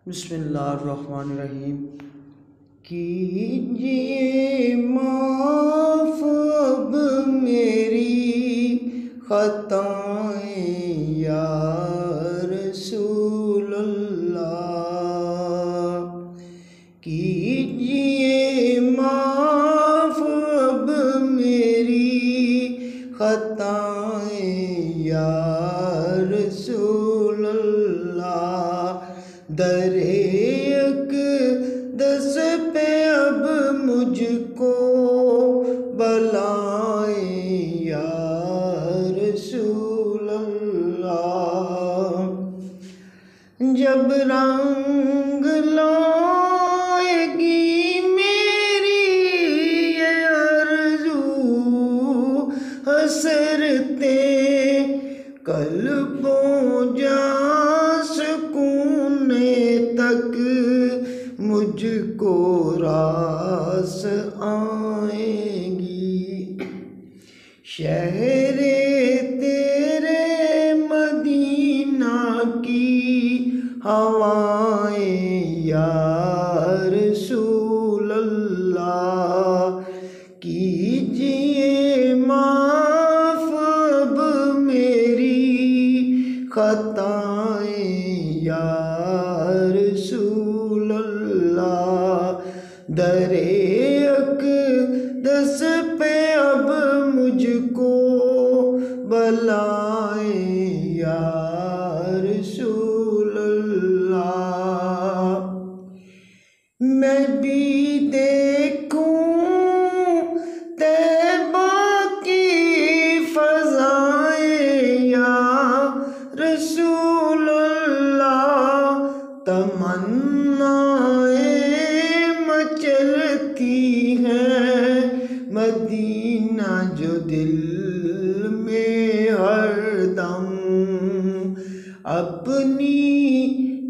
बिस्मिल्लाहिर्रहमानिर्रहीम। कीजिए माफ़ अब मेरी ख़ताएं या रसूल अल्लाह। कीजिए माफ़ अब मेरी ख़ताएं या रसूल अल्लाह। दरे अक़दस पे अब मुझको बुलाएं या रसूल अल्लाह। जब रंग लाएगी मेरी ये आरज़ू, हसरतें क़ल्बों जा सुकूने तक मुझको रास आएंगी। शहरे तेरे मदीना की हवाएं या रसूल अल्लाह। कीजिए माफ़ अब मेरी ख़ताएं या रसूल अल्लाह। दरे अक़दस पे अब मुझको बुलाएं या रसूल अल्लाह। मैं भी देखूं तैबा की फ़ज़ाएं या रसूल अल्लाह। तमन्नाएं मचलती हैं मदीना जो दिल में हरदम। अपनी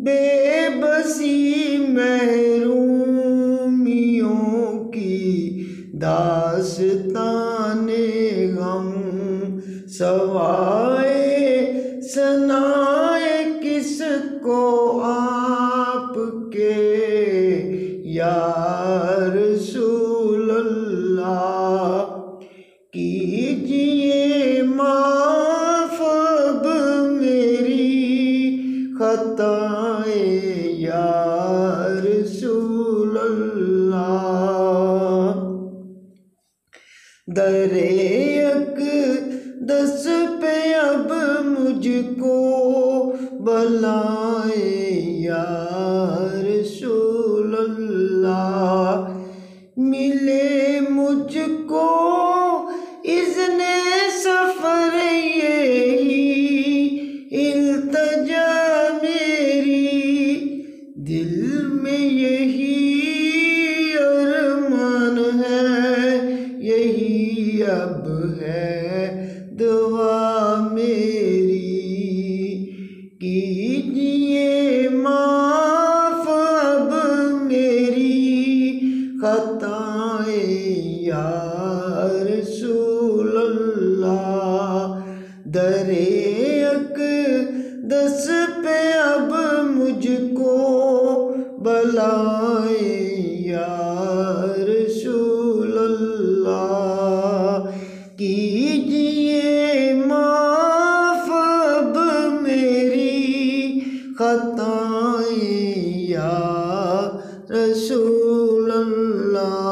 बेबसी महरूमियों की दास्ताने गम। सवाए सनाए किसको आपके या रसूल अल्लाह। कीजिए माफ़ अब मेरी ख़ताएं या रसूल अल्लाह। दरे अक़दस पे अब मुझको बुलाएं या रसूल अल्लाह। मिले मुझको इज़्ने सफ़र यही इल्तिजा मेरी। दिल में यही अरमान है, यही अब है दुआ मेरी। कीजिए माफ़ अब मेरी ख़ताएं या रसूल अल्लाह। दरे अक़दस पे अब मुझको बुलाएं या रसूल अल्लाह। कीजिए माफ़ अब मेरी ख़ताएं या रसूल अल्लाह।